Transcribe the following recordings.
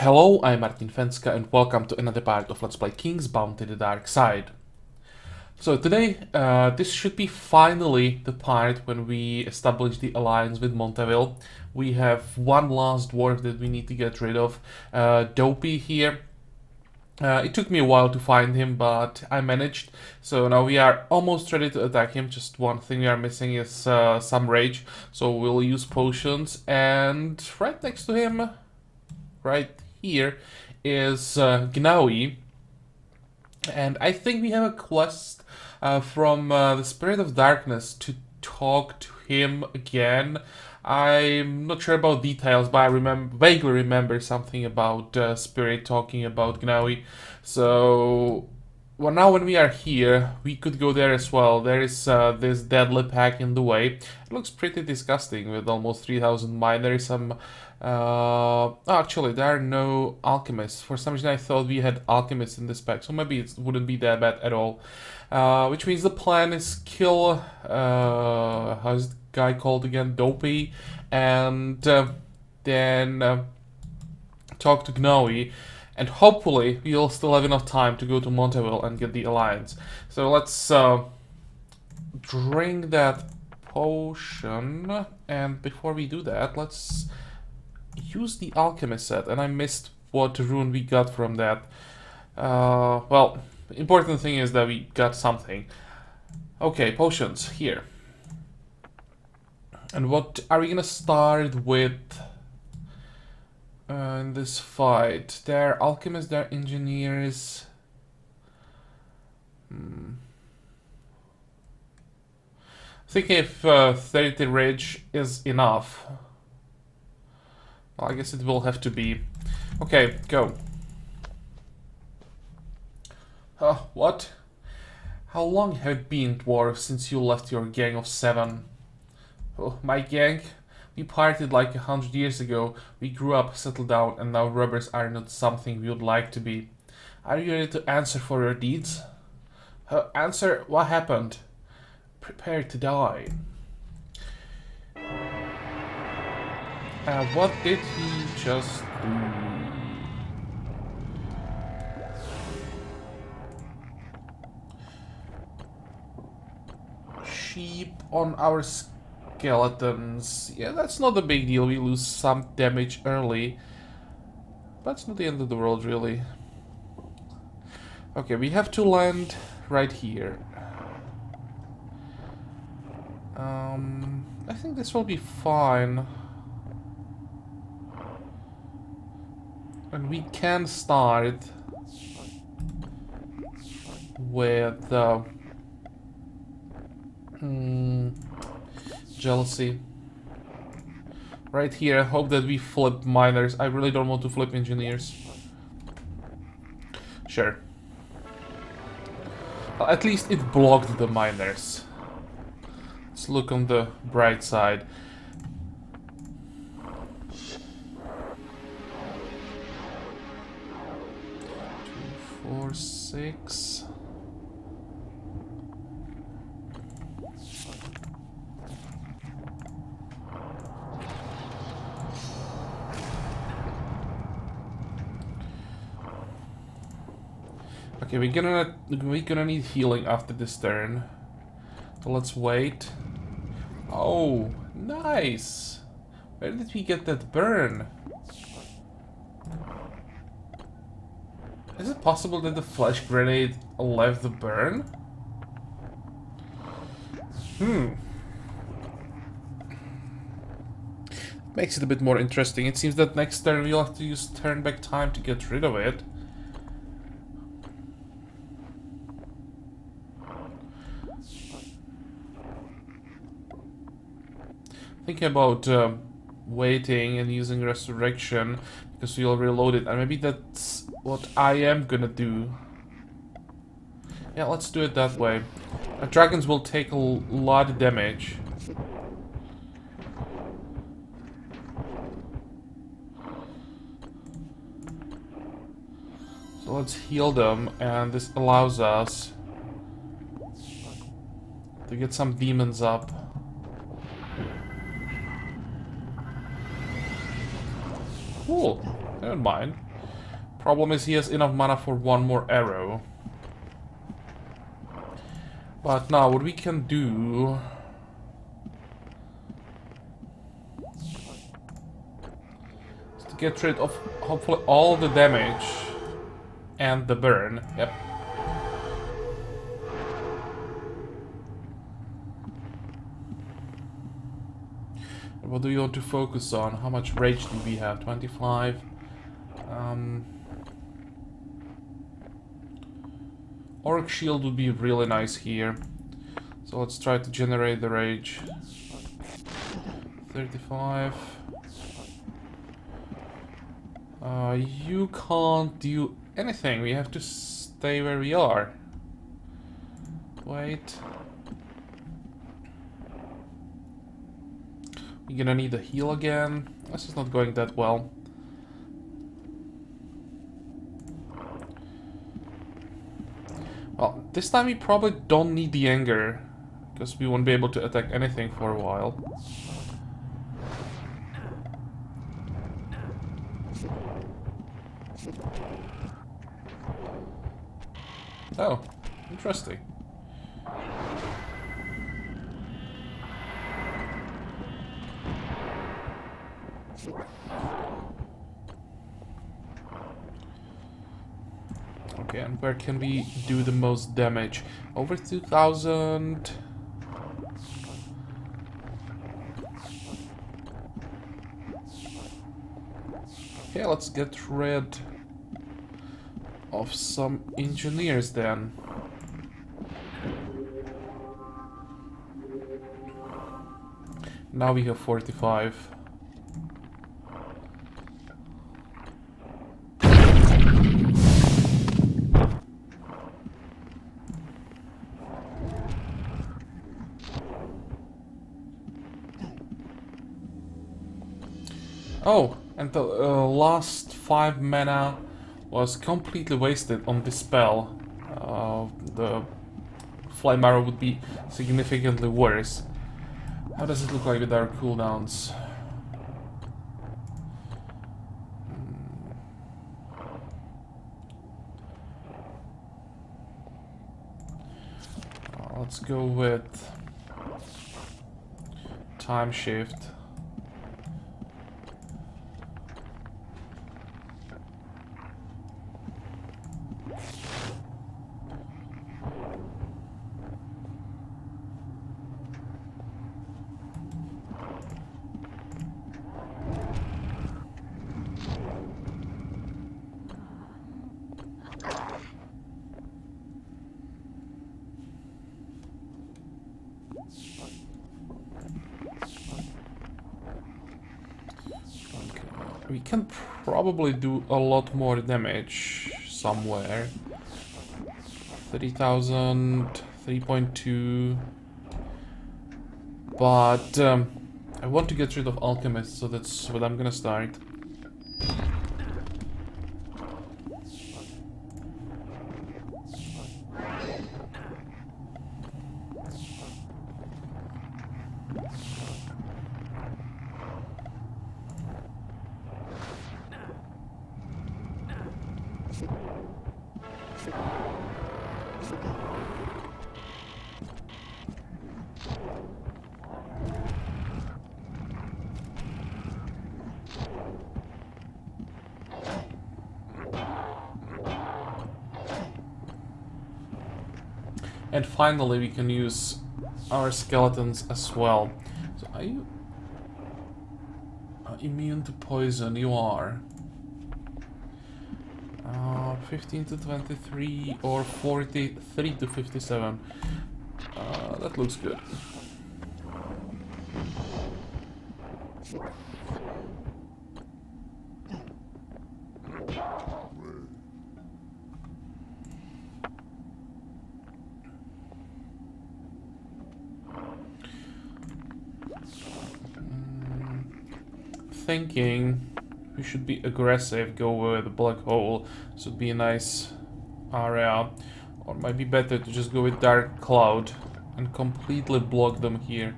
Hello, I'm Martin Fencka and welcome to another part of Let's Play King's Bound to the Dark Side. So today, this should be finally the part when we establish the alliance with Monteville. We have one last dwarf that we need to get rid of, Dopey here. It took me a while to find him, but I managed. So now we are almost ready to attack him. Just one thing we are missing is some rage. So we'll use potions, and right next to him, right here, is Gnoi. And I think we have a quest from the Spirit of Darkness to talk to him again. I'm not sure about details, but I vaguely remember something about Spirit talking about Gnoi. So, well, now when we are here, we could go there as well. There is this deadly pack in the way. It looks pretty disgusting with almost 3,000 mine. There is some... actually, there are no alchemists. For some reason, I thought we had alchemists in this pack, so maybe it wouldn't be that bad at all. Which means the plan is kill... how's the guy called again? Dopey. And then talk to Gnoi. And hopefully, we'll still have enough time to go to Monteville and get the alliance. So let's drink that potion. And before we do that, let's use the alchemist set. And I missed what rune we got from that. Well, the important thing is that we got something. Okay, potions, here. And what are we gonna start with in this fight? There are alchemists, there are engineers. I think if 30 rage is enough. Well, I guess it will have to be. Okay, go. What? How long have it been, dwarf, since you left your gang of 7? Oh, my gang? We parted like 100 years ago. We grew up, settled down, and now robbers are not something we would like to be. Are you ready to answer for your deeds? Answer what happened. Prepare to die. What did he just do? Sheep on our skeletons. Yeah, that's not a big deal. We lose some damage early. But it's not the end of the world, really. Okay, we have to land right here. I think this will be fine. And we can start with jealousy. Right here, I hope that we flip miners. I really don't want to flip engineers. Sure. Well, at least it blocked the miners. Let's look on the bright side. 4, 6. Okay, we're gonna need healing after this turn. So let's wait. Oh, nice! Where did we get that burn? Is it possible that the flash grenade left the burn? Makes it a bit more interesting. It seems that next turn we'll have to use turn back time to get rid of it. Thinking about waiting and using resurrection because we'll reload it, and maybe that's what I am gonna do. Yeah, let's do it that way. Dragons will take a lot of damage. So let's heal them, and this allows us to get some demons up. Cool. Never mind. Problem is he has enough mana for one more arrow. But now what we can do is to get rid of hopefully all the damage and the burn. Yep. What do you want to focus on? How much rage do we have? 25. Orc shield would be really nice here. So let's try to generate the rage. 35. You can't do anything. We have to stay where we are. Wait. We're gonna need a heal again. This is not going that well. Well, this time we probably don't need the anger, because we won't be able to attack anything for a while. Oh, interesting. Okay, and where can we do the most damage? Over 2,000. Okay, let's get rid of some engineers then. Now we have 45. Oh, and the last 5 mana was completely wasted on this spell. The flame arrow would be significantly worse. How does it look like with our cooldowns? Let's go with time shift. We can probably do a lot more damage somewhere. 30,000, 3.2. But I want to get rid of alchemists, so that's what I'm gonna start. And finally we can use our skeletons as well. So are you immune to poison? You are. 15 to 23 or 43 to 57. That looks good. Thinking we should be aggressive, go with the black hole. This would be a nice area. Or it might be better to just go with dark cloud and completely block them here.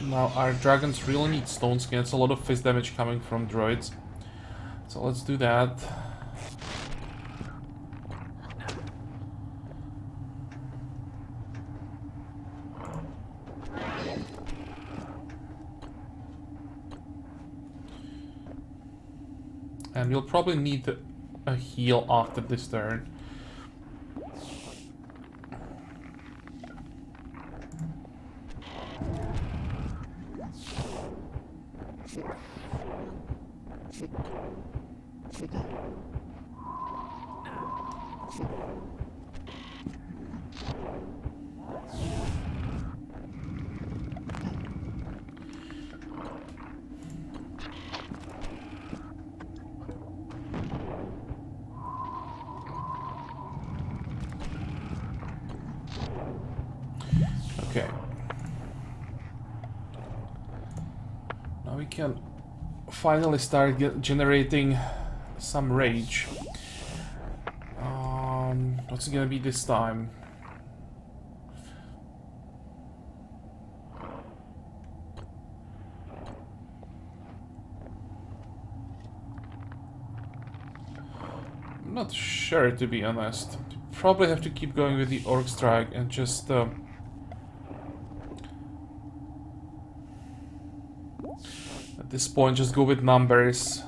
Now our dragons really need stone skin. It's a lot of fist damage coming from droids. So let's do that. And we'll probably need a heal after this turn. Okay. Now we can finally start generating some rage. What's it gonna be this time? I'm not sure, to be honest. Probably have to keep going with the Orc Strike and just at this point just go with numbers.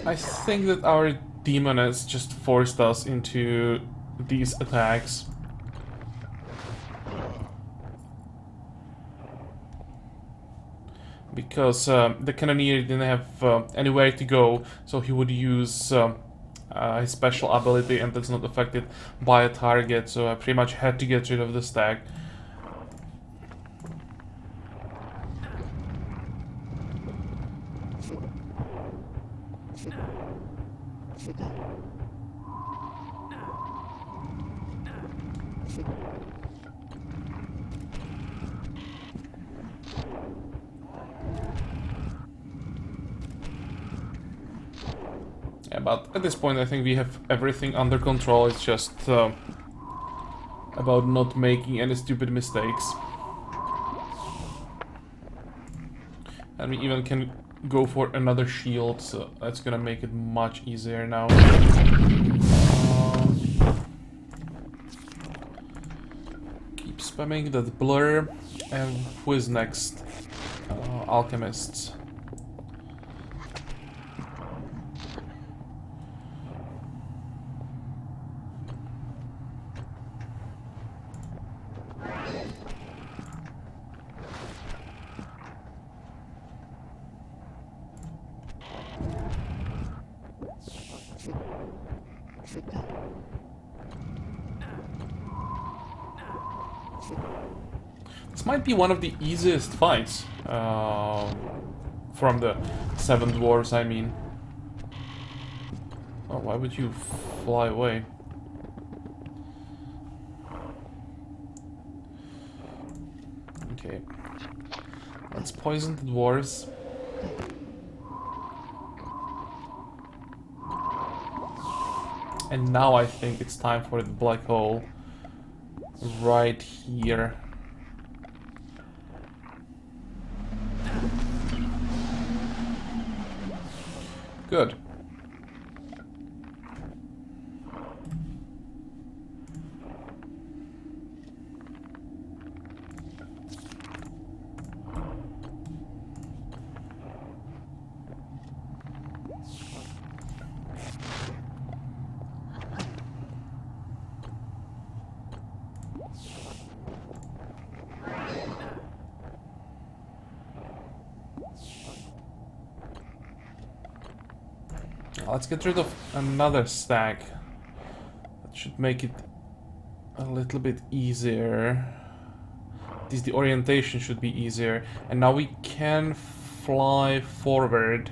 I think that our demon has just forced us into these attacks. Because the cannoneer didn't have anywhere to go, so he would use his special ability, and that's not affected by a target, so I pretty much had to get rid of the stack. Yeah, but at this point I think we have everything under control. It's just about not making any stupid mistakes. And we even can go for another shield, so that's gonna make it much easier now. Keep spamming that blur. And who is next? Alchemists. This might be one of the easiest fights from the 7 dwarves, I mean. Oh, why would you fly away? Okay. Let's poison the dwarves. And now I think it's time for the black hole. Right here. Good. Let's get rid of another stack. That should make it a little bit easier. At least the orientation should be easier. And now we can fly forward.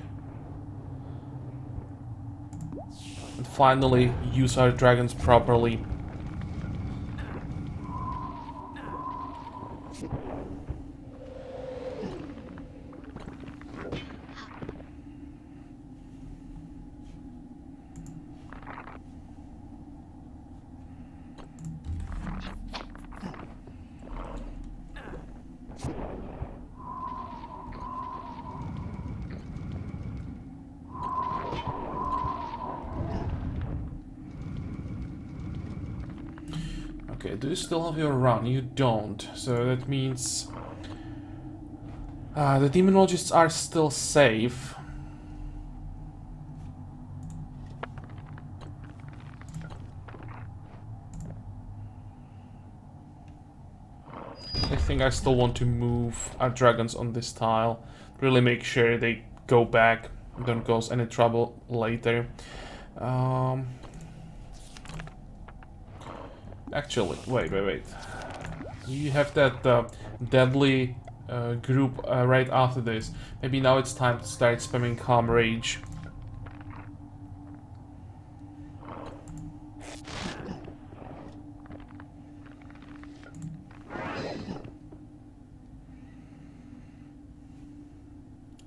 And finally use our dragons properly. Okay, do you still have your run? You don't. So that means the demonologists are still safe. I think I still want to move our dragons on this tile. Really make sure they go back, don't cause any trouble later. Actually, wait. You have that deadly group right after this. Maybe now it's time to start spamming Calm Rage.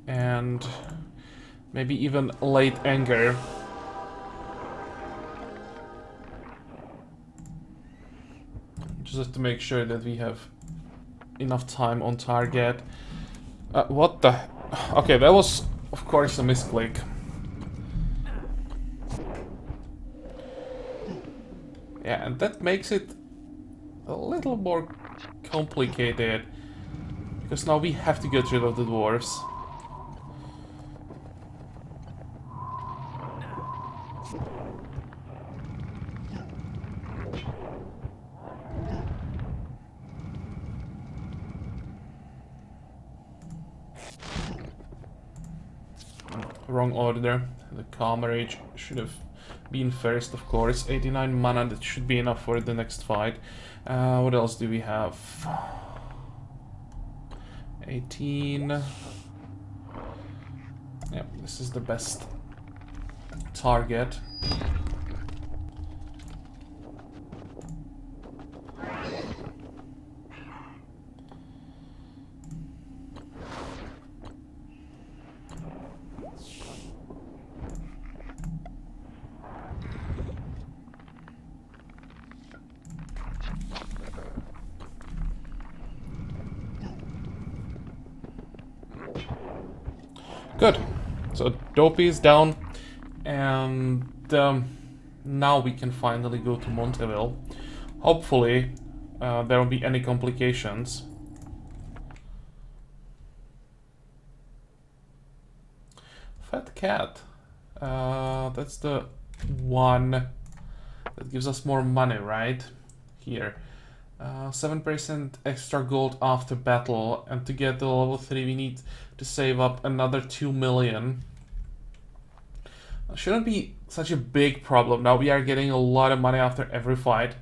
And maybe even Late Anger. Just have to make sure that we have enough time on target. What the... Okay, that was, of course, a misclick. Yeah, and that makes it a little more complicated. Because now we have to get rid of the dwarves. Wrong order. The Calm Rage should have been first, of course. 89 mana, that should be enough for the next fight. What else do we have? 18. Yeah, this is the best target. Good. So Dopey is down, and now we can finally go to Monteville. Hopefully, there won't be any complications. Fat Cat. That's the one that gives us more money, right? Here. 7% extra gold after battle, and to get the level 3 we need to save up another 2 million. Shouldn't be such a big problem. Now we are getting a lot of money after every fight.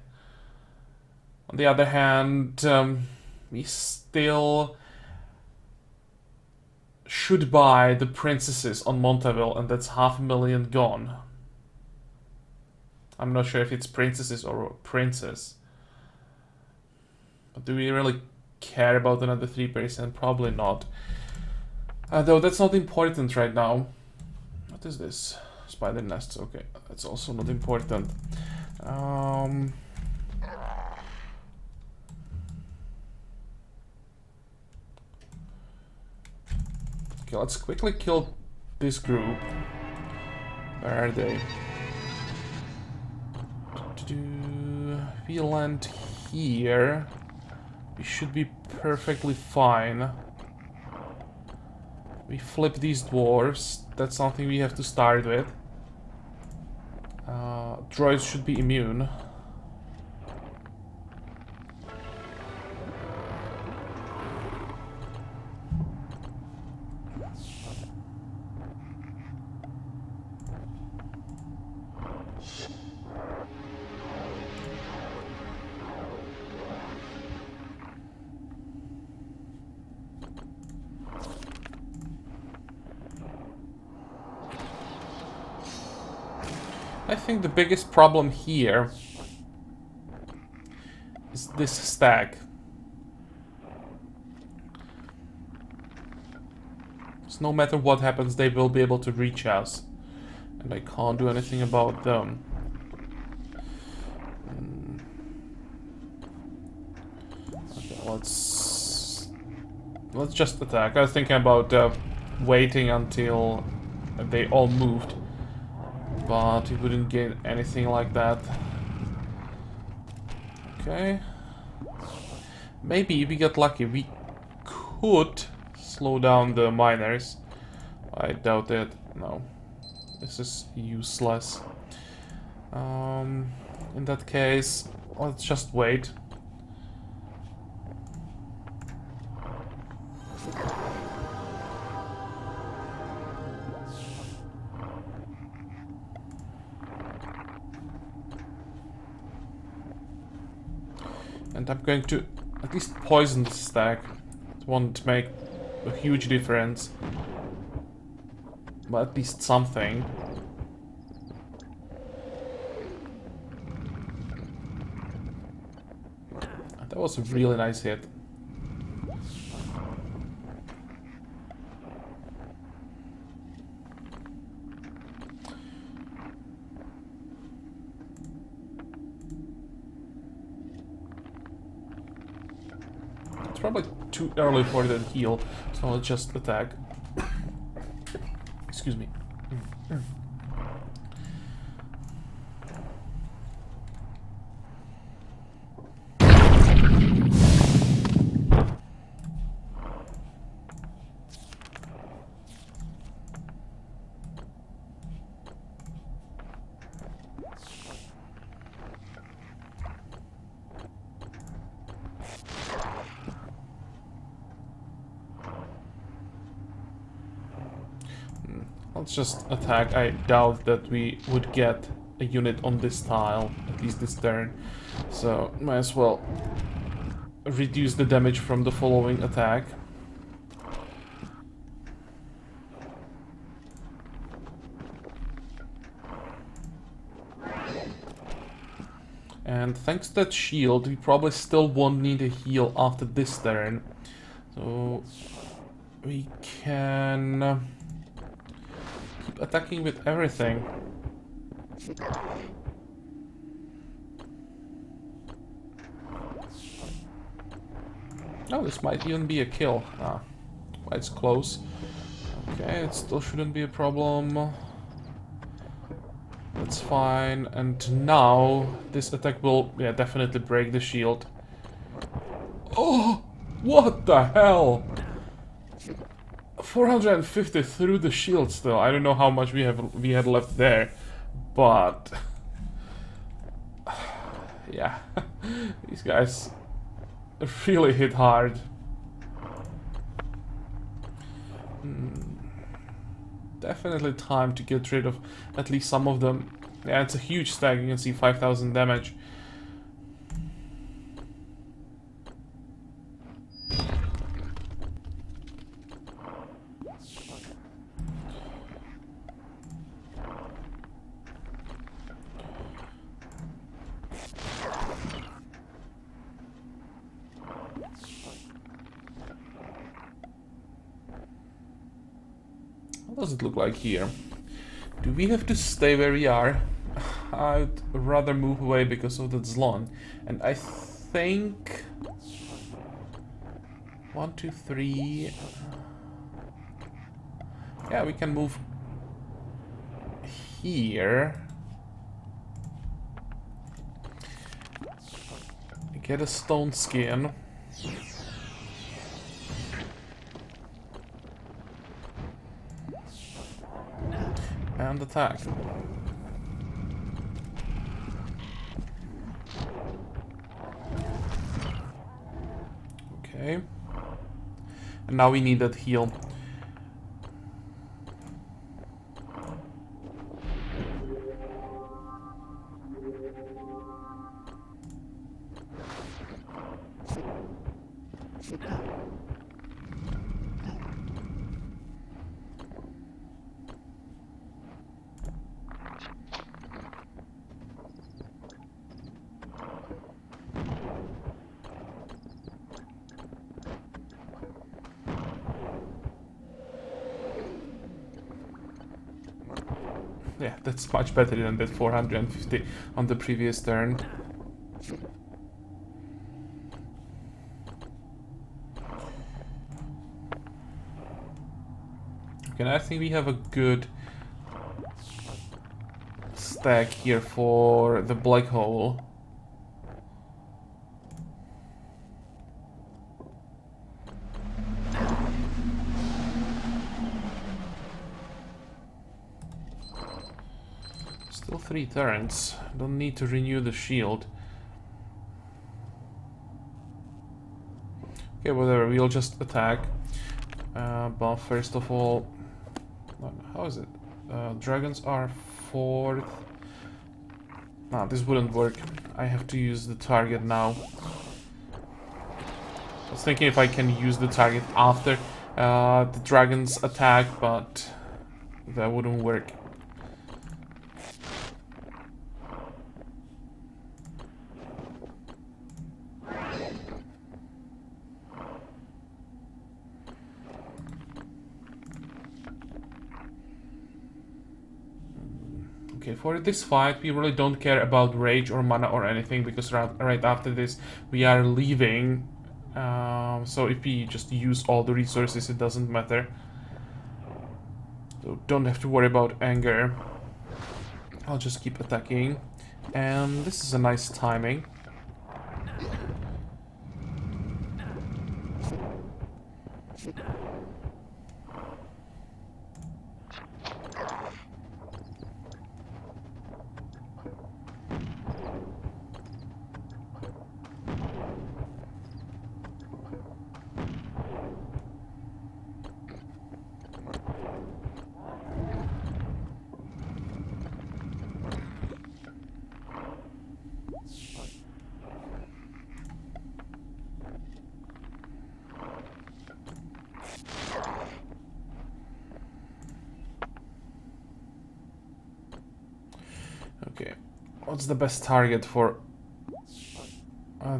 On the other hand, we still should buy the princesses on Monteville, and that's 500,000 gone. I'm not sure if it's princesses or princess. But do we really care about another 3%? Probably not. Though that's not important right now. What is this? Spider nests. Okay, that's also not important. Okay, let's quickly kill this group. Where are they? If we land here, we should be perfectly fine. We flip these dwarves. That's something we have to start with. Droids should be immune. I think the biggest problem here is this stag. So no matter what happens, they will be able to reach us. And I can't do anything about them. Okay, let's just attack. I was thinking about waiting until they all moved, but we wouldn't get anything like that. Okay. Maybe if we get lucky, we could slow down the miners. I doubt it. No. This is useless. In that case, let's just wait. And I'm going to at least poison the stack. It won't make a huge difference, but at least something. That was a really nice hit. It's probably too early for the heal, so let's just attack. Excuse me. Let's just attack. I doubt that we would get a unit on this tile, at least this turn. So, might as well reduce the damage from the following attack. And thanks to that shield, we probably still won't need a heal after this turn. So, we can keep attacking with everything. Oh, this might even be a kill. Ah, it's close. Okay, it still shouldn't be a problem. That's fine. And now this attack will, yeah, definitely break the shield. Oh, what the hell? 450 through the shield still. I don't know how much we had left there, but yeah, these guys really hit hard. Definitely time to get rid of at least some of them. Yeah, it's a huge stack. You can see 5,000 damage. What does it look like here? Do we have to stay where we are? I'd rather move away because of the Zlon. And I think 1, 2, 3. Yeah, we can move here. Get a stone skin. And attack. Okay. And now we need that heal. Yeah, that's much better than that 450 on the previous turn. Okay, I think we have a good stack here for the black hole. Still 3 turns. Don't need to renew the shield. Okay, whatever, we'll just attack. But first of all... How is it? Dragons are 4th. Nah, this wouldn't work. I have to use the target now. I was thinking if I can use the target after the dragon's attack, but that wouldn't work. Okay, for this fight, we really don't care about rage or mana or anything, because right after this, we are leaving. So if we just use all the resources, it doesn't matter. So don't have to worry about anger. I'll just keep attacking. And this is a nice timing. Okay, what's the best target for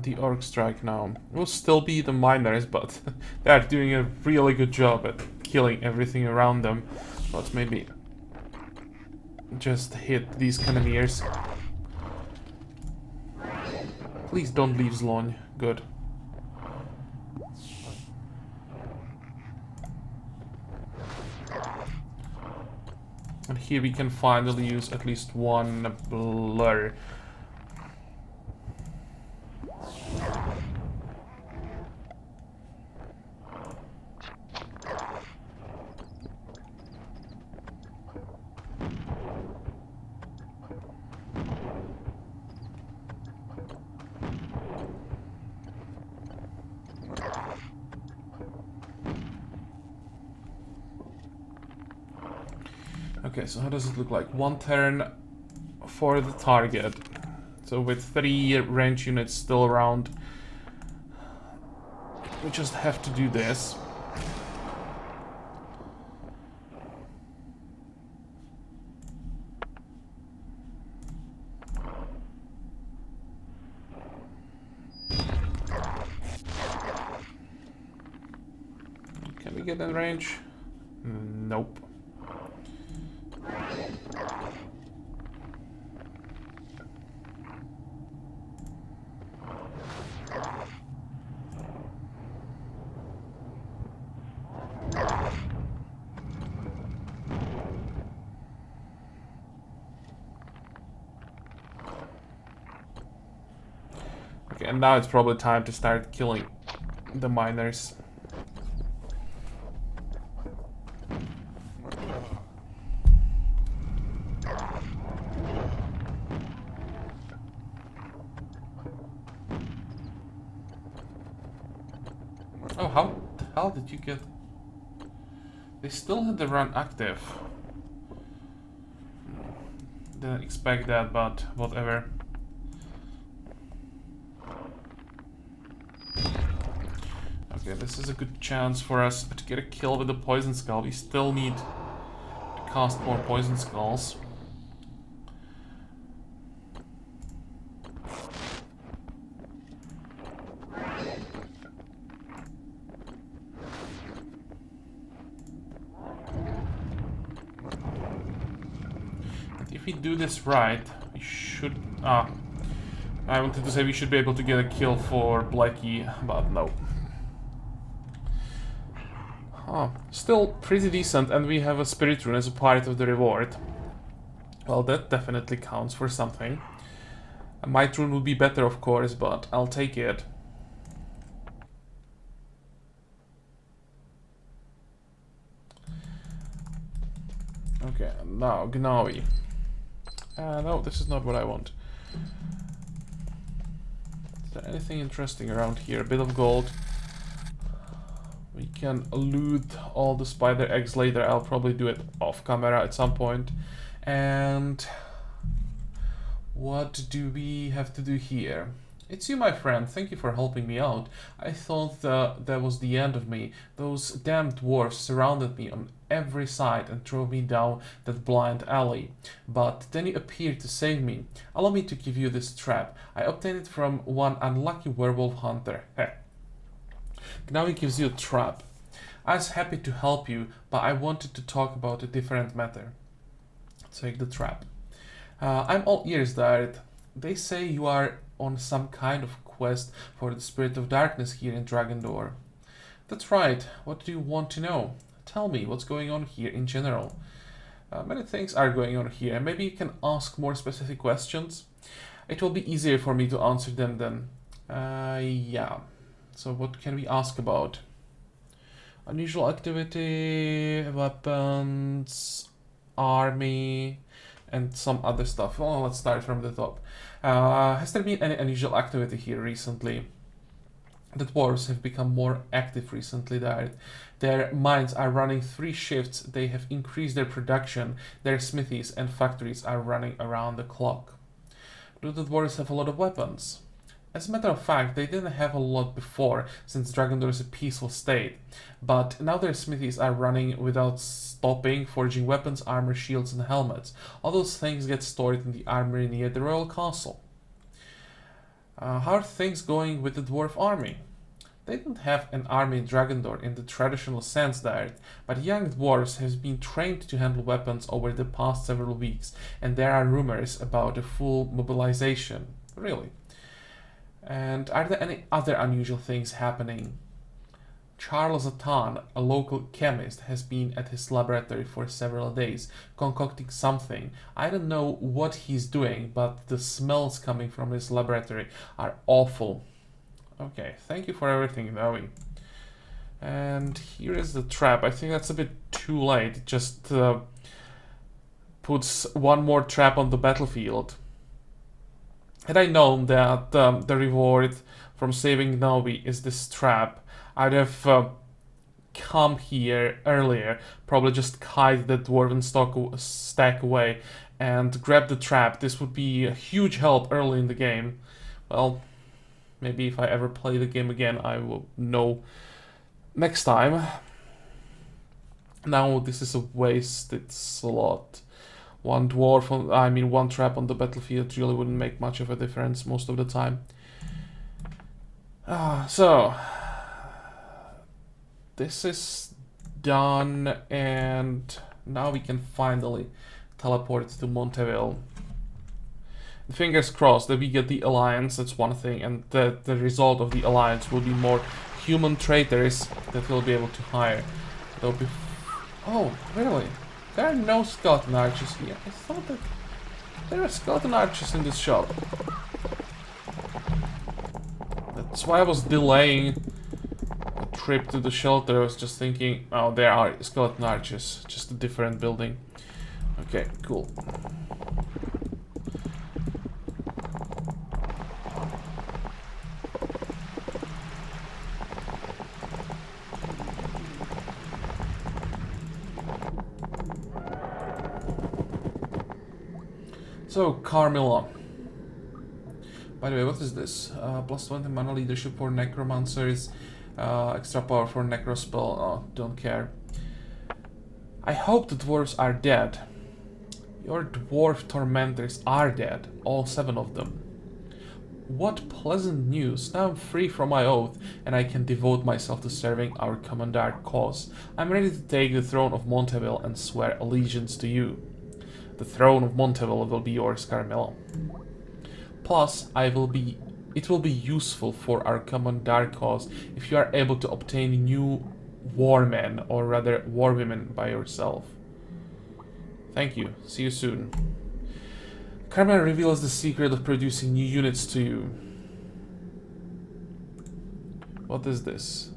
the Orc Strike now? It will still be the miners, but they're doing a really good job at killing everything around them. But maybe just hit these cannoneers. Please don't leave Zlon. Good. And here we can finally use at least one blur. Okay, so how does it look like? 1 turn for the target. So with 3 range units still around, we just have to do this. Can we get in range? Nope. Okay, and now it's probably time to start killing the miners. Oh, how the hell did you get... They still had the run active. Didn't expect that, but whatever. Okay, this is a good chance for us to get a kill with the Poison Skull. We still need to cast more Poison Skulls. we do this right, we should... I wanted to say we should be able to get a kill for Blackie, but no. Still pretty decent, and we have a Spirit Rune as a part of the reward. Well, that definitely counts for something. A Might Rune would be better, of course, but I'll take it. Okay, now Gnoi. No, this is not what I want. Is there anything interesting around here? A bit of gold. We can loot all the spider eggs later. I'll probably do it off camera at some point. And what do we have to do here? It's you, my friend. Thank you for helping me out. I thought that was the end of me. Those damn dwarves surrounded me on every side and drove me down that blind alley. But then you appeared to save me. Allow me to give you this trap. I obtained it from one unlucky werewolf hunter. Heh. Now he gives you a trap. I was happy to help you, but I wanted to talk about a different matter. Take the trap. I'm all ears, Dart. They say you are on some kind of quest for the Spirit of Darkness here in Dragondoor. That's right. What do you want to know? Tell me what's going on here in general. Many things are going on here, and maybe you can ask more specific questions. It will be easier for me to answer them then. Yeah. So what can we ask about? Unusual activity, weapons, army, and some other stuff. Well, let's start from the top. Has there been any unusual activity here recently? The dwarves have become more active recently. Their mines are running 3 shifts. They have increased their production. Their smithies and factories are running around the clock. Do the dwarves have a lot of weapons? As a matter of fact, they didn't have a lot before, since Dragondoor is a peaceful state. But now their smithies are running without stopping, forging weapons, armor, shields, and helmets. All those things get stored in the armory near the royal castle. How are things going with the dwarf army? They don't have an army in Dragondoor in the traditional sense there, but young dwarves have been trained to handle weapons over the past several weeks, and there are rumors about a full mobilization. Really? And are there any other unusual things happening? Charles Atan, a local chemist, has been at his laboratory for several days, concocting something. I don't know what he's doing, but the smells coming from his laboratory are awful. Okay, thank you for everything, Gnoi. And here is the trap. I think that's a bit too late. It just puts one more trap on the battlefield. Had I known that the reward from saving Gnoi is this trap, I'd have come here earlier, probably just hide the dwarven stack away and grab the trap. This would be a huge help early in the game. Well, maybe if I ever play the game again, I will know next time. Now this is a wasted slot. One trap on the battlefield really wouldn't make much of a difference most of the time. So this is done, and now we can finally teleport to Monteville. Fingers crossed that we get the alliance, that's one thing, and the result of the alliance will be more human traitors that we'll be able to hire. There'll be... Oh, really? There are no skeleton archers here. I thought that there are skeleton archers in this shop. That's why I was delaying a trip to the shelter. I was just thinking, oh, there are skeleton archers, just a different building. Okay, cool. So, Carmilla. By the way, what is this? Plus 20 mana leadership for necromancers, extra power for necrospell. Oh, don't care. I hope the dwarves are dead. Your dwarf tormentors are dead, all 7 of them. What pleasant news. Now I'm free from my oath, and I can devote myself to serving our commandant cause. I'm ready to take the throne of Monteville and swear allegiance to you. The throne of Monteville will be yours, Carmilla. Plus, it will be useful for our common dark cause if you are able to obtain new warmen, or rather warwomen, by yourself. Thank you. See you soon. Carmilla reveals the secret of producing new units to you. What is this?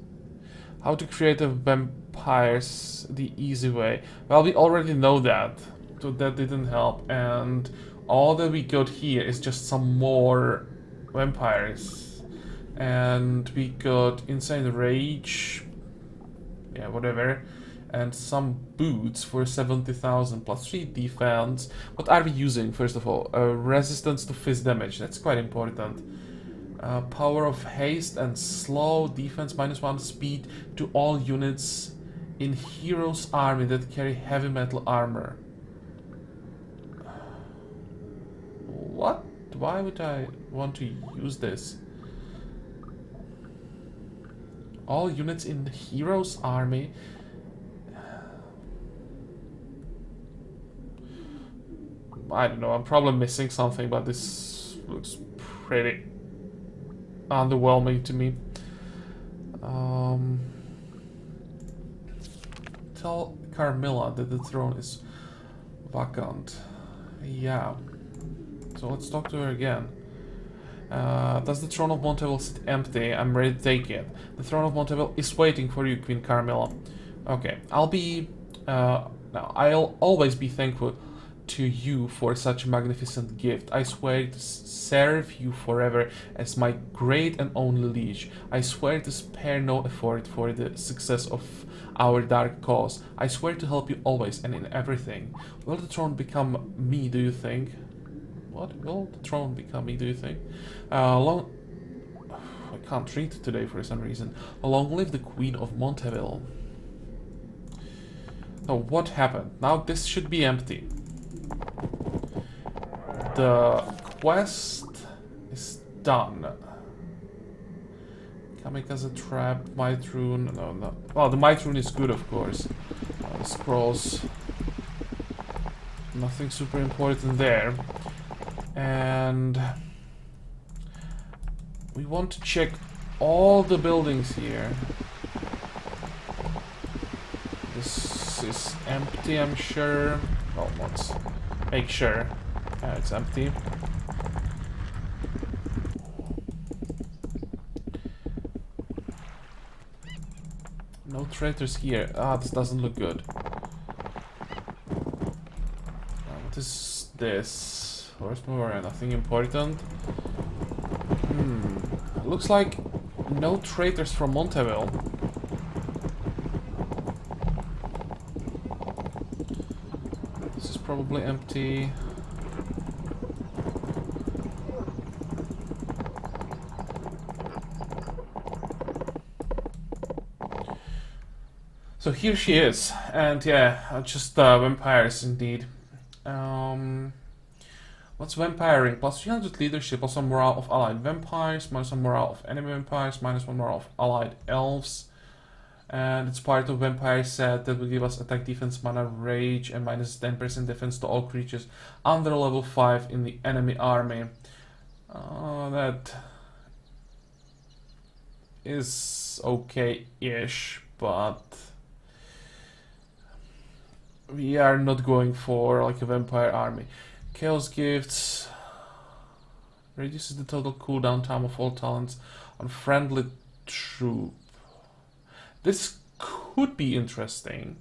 How to create a vampires the easy way. Well, we already know that, so that didn't help, and all that we got here is just some more vampires. And we got insane rage, yeah, whatever, and some boots for 70,000 plus 3 defense. What are we using, first of all? Resistance to fist damage, that's quite important. Power of haste and slow, defense -1, speed to all units in hero's army that carry heavy metal armor. What? Why would I want to use this? All units in the hero's army. I don't know, I'm probably missing something, but this looks pretty underwhelming to me. Tell Carmilla that the throne is vacant. Yeah. So let's talk to her again. Does the throne of Monteville sit empty? I'm ready to take it. The throne of Monteville is waiting for you, Queen Carmilla. Okay, I'll always be thankful to you for such a magnificent gift. I swear to serve you forever as my great and only liege. I swear to spare no effort for the success of our dark cause. I swear to help you always and in everything. Will the throne become me, do you think? What? Will the throne become me, do you think? I can't read today for some reason. Long live the Queen of Monteville. Oh, what happened? Now this should be empty. The quest is done. Kamikaze trap, might rune. No. Well, the might rune is good, of course. The scrolls. Nothing super important there. And we want to check all the buildings here. This is empty, I'm sure. Well, let's make sure. Yeah, it's empty. No traitors here. Ah, this doesn't look good. What is this? First mover, nothing important. Looks like no traitors from Monteville. This is probably empty. So here she is, and yeah, just vampires indeed. What's vampiring? Plus 300 leadership, plus some morale of allied vampires, minus some morale of enemy vampires, minus 1 morale of allied elves. And it's part of vampire set that will give us attack, defense, mana, rage, and minus 10% defense to all creatures under level 5 in the enemy army. That is okay-ish, but we are not going for like a vampire army. Chaos gifts reduces the total cooldown time of all talents on friendly troop. This could be interesting.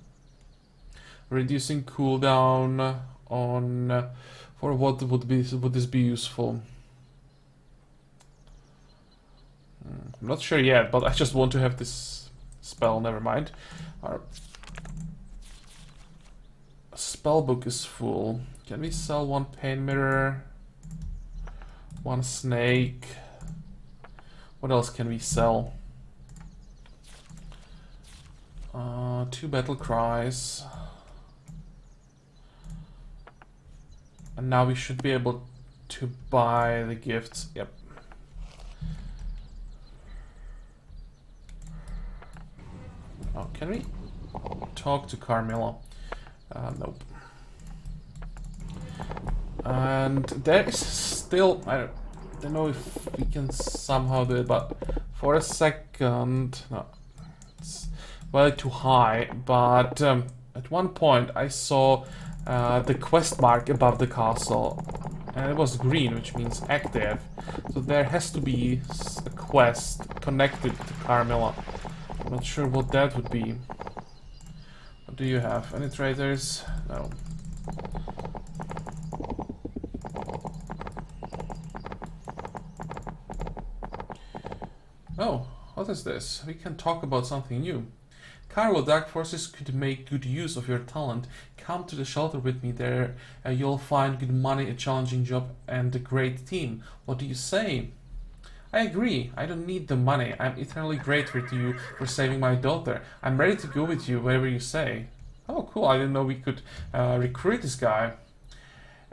Reducing cooldown on for what would this be useful? I'm not sure yet, but I just want to have this spell. Never mind. Our spellbook is full. Can we sell 1 pain mirror? 1 snake? What else can we sell? 2 battle cries. And now we should be able to buy the gifts. Yep. Oh, can we talk to Carmilla? Nope. And there is still... I don't know if we can somehow do it, but for a second... No, it's way too high, but at one point I saw the quest mark above the castle, and it was green, which means active. So there has to be a quest connected to Carmilla. I'm not sure what that would be. What do you have? Any traders? No. Oh, what is this? We can talk about something new. Carlo, Dark Forces could make good use of your talent. Come to the shelter with me there. You'll find good money, a challenging job, and a great team. What do you say? I agree. I don't need the money. I'm eternally grateful to you for saving my daughter. I'm ready to go with you wherever you say. Oh, cool. I didn't know we could recruit this guy.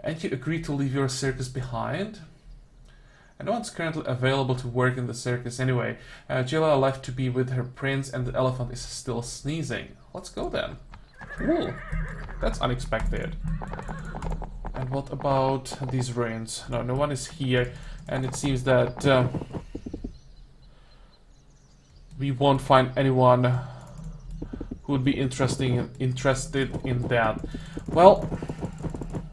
And you agree to leave your circus behind? And no one's currently available to work in the circus anyway. Jilla left to be with her prince and the elephant is still sneezing. Let's go then. Cool. That's unexpected. And what about these ruins? No, no one is here. And it seems that we won't find anyone who would be interested in that. Well,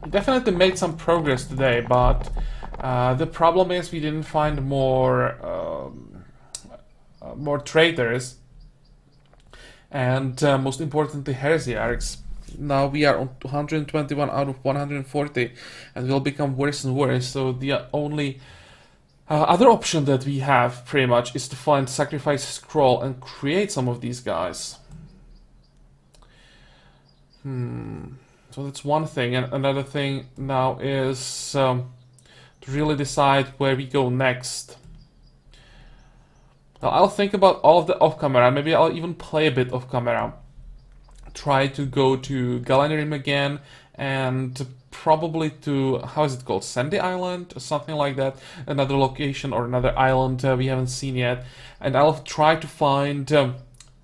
we definitely made some progress today, but the problem is we didn't find more traders, and most importantly, heresiarchs. Now we are on 121 out of 140, and will become worse and worse. So the only other option that we have, pretty much, is to find sacrifice scroll and create some of these guys. So that's one thing, and another thing now is to really decide where we go next. Now, I'll think about all of the off-camera. Maybe I'll even play a bit off-camera. Try to go to Galenirim again, and probably to, how is it called, Sandy Island or something like that, another location or another island we haven't seen yet, and I'll try to find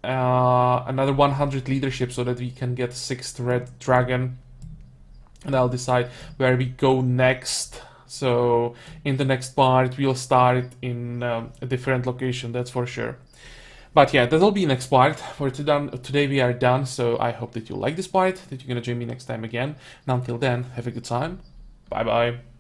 another 100 leadership so that we can get 6th red dragon, and I'll decide where we go next. So in the next part we'll start in a different location, that's for sure. But yeah, that'll be next part. For today we are done, so I hope that you like this part, that you're gonna join me next time again. And until then, have a good time. Bye bye.